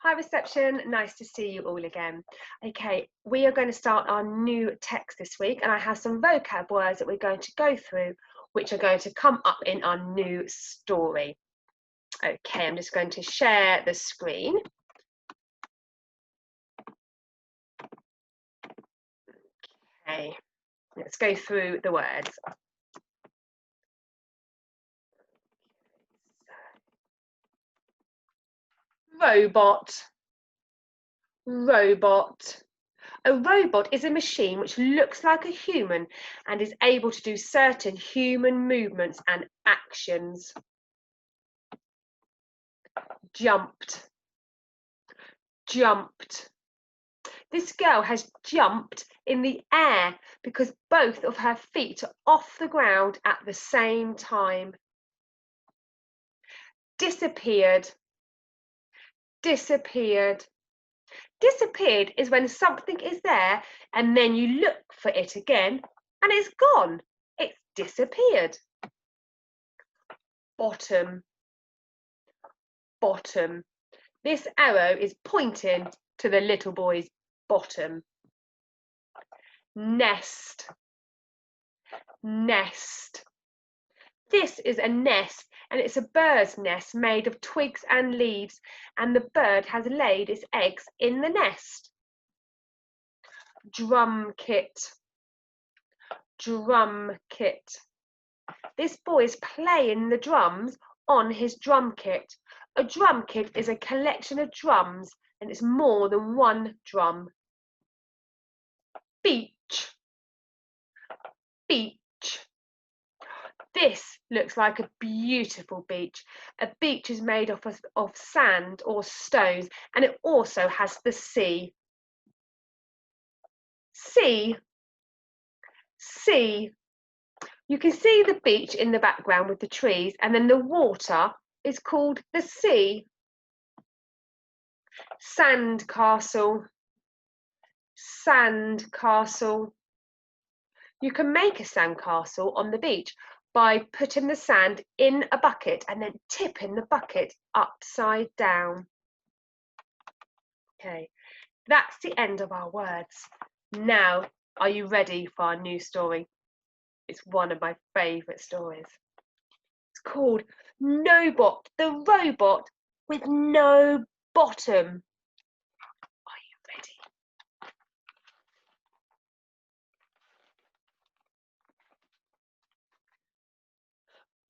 Hi reception, nice to see you all again. Okay, we are going to start our new text this week and I have some vocab words that we're going to go through which are going to come up in our new story. Okay, I'm just going to share the screen. Okay, let's go through the words. Robot, robot. A robot is a machine which looks like a human and is able to do certain human movements and actions. Jumped, jumped. This girl has jumped in the air because both of her feet are off the ground at the same time. Disappeared, disappeared. Disappeared is when something is there and then you look for it again and it's gone. It's disappeared. Bottom, bottom. This arrow is pointing to the little boy's bottom. Nest, nest. This is a nest and it's a bird's nest made of twigs and leaves and the bird has laid its eggs in the nest. Drum kit, drum kit. This boy is playing the drums on his drum kit. A drum kit is a collection of drums and it's more than one drum. Beach, beach. This looks like a beautiful beach. A beach is made up of sand or stones and it also has the sea. Sea, sea. You can see the beach in the background with the trees and then the water is called the sea. Sandcastle, sandcastle. You can make a sandcastle on the beach by putting the sand in a bucket and then tipping the bucket upside down. Okay, that's the end of our words. Now, are you ready for our new story? It's one of my favourite stories. It's called Nobot, the robot with no bottom. Are you ready?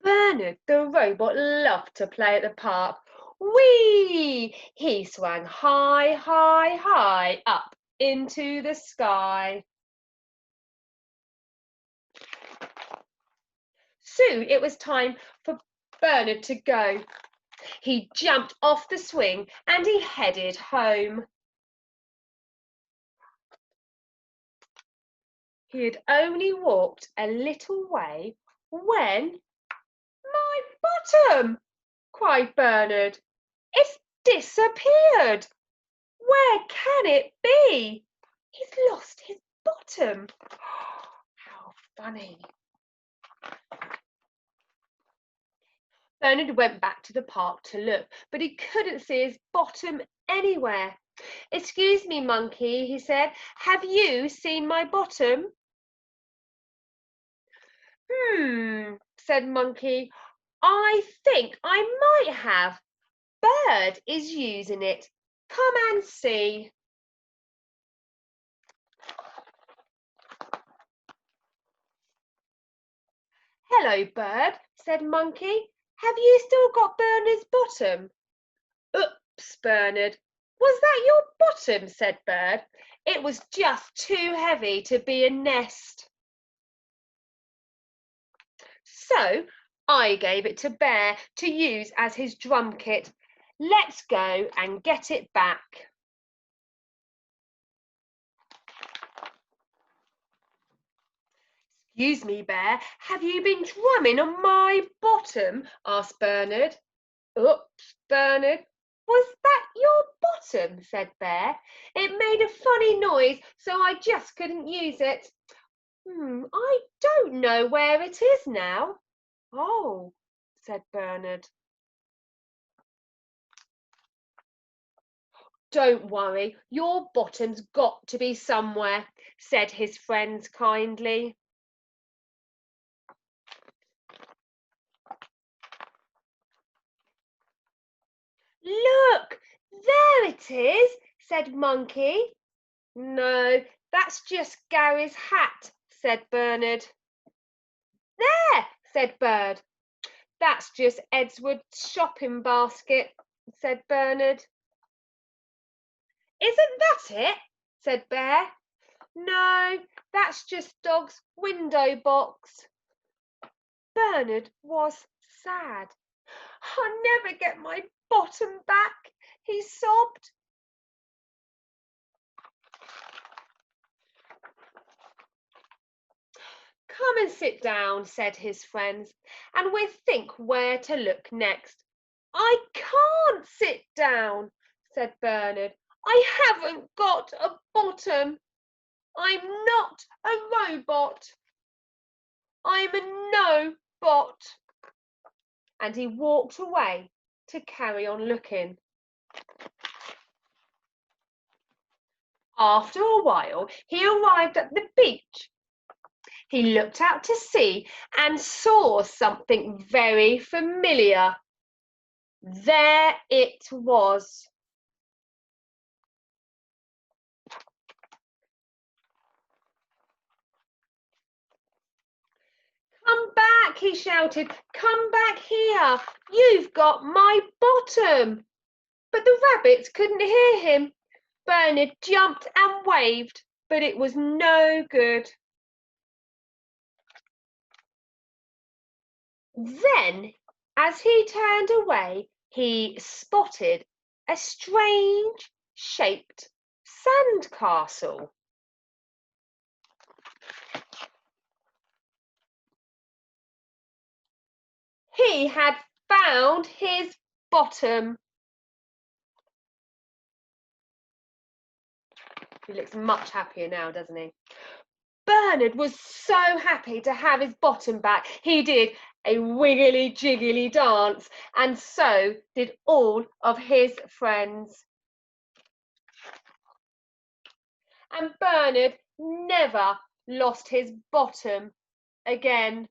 Bernard the robot loved to play at the park. Whee! He swung high, high, high up into the sky. Soon it was time for Bernard to go. He jumped off the swing and he headed home. He had only walked a little way when... My bottom! Cried Bernard. It's disappeared. Where can it be? He's lost his bottom. How funny. Bernard went back to the park to look, but he couldn't see his bottom anywhere. Excuse me, Monkey, he said. Have you seen my bottom? Said Monkey. I think I might have. Bird is using it. Come and see. Hello, Bird, said Monkey. Have you still got Bernard's bottom? Oops, Bernard. Was that your bottom? Said Bird. It was just too heavy to be a nest. So I gave it to Bear to use as his drum kit. Let's go and get it back. Excuse me, Bear, have you been drumming on my bottom? Asked Bernard. Oops, Bernard. Was that your bottom? Said Bear. It made a funny noise, so I just couldn't use it. I don't know where it is now. Oh, said Bernard. Don't worry, your bottom's got to be somewhere, said his friends kindly. Look, there it is, said Monkey. No, that's just Gary's hat, said Bernard. There, said Bird. That's just Edward's shopping basket, said Bernard. Isn't that it? Said Bear. No, that's just Dog's window box. Bernard was sad. I'll never get my bottom back, he sobbed. Come and sit down, said his friends, and we'll think where to look next. I can't sit down, said Bernard. I haven't got a bottom. I'm not a robot. I'm a no-bot. And he walked away to carry on looking. After a while, he arrived at the beach. He looked out to sea and saw something very familiar. There it was. Come back, he shouted. Come back here. You've got my bottom. But the rabbits couldn't hear him. Bernard jumped and waved, but it was no good. Then, as he turned away, he spotted a strange shaped sandcastle. He had found his bottom. He looks much happier now, doesn't he? Bernard was so happy to have his bottom back. He did a wiggly jiggly dance, and so did all of his friends. And Bernard never lost his bottom again.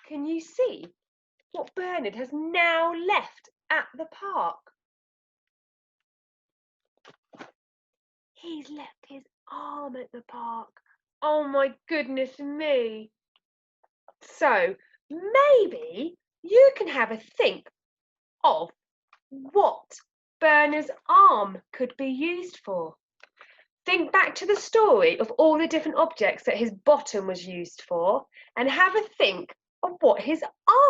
Can you see what Bernard has now left at the park? He's left his arm at the park. Oh my goodness me. So maybe you can have a think of what Bernard's arm could be used for. Think back to the story of all the different objects that his bottom was used for and have a think of what his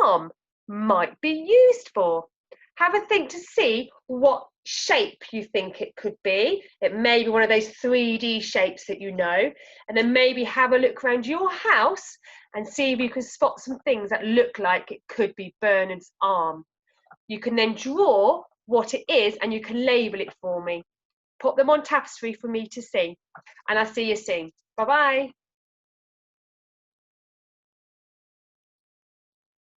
arm might be used for. Have a think to see what shape you think it could be. It may be one of those 3D shapes that you know, and then maybe have a look around your house and see if you can spot some things that look like it could be Bernard's arm. You can then draw what it is and you can label it for me. Put them on tapestry for me to see, and I'll see you soon. Bye-bye.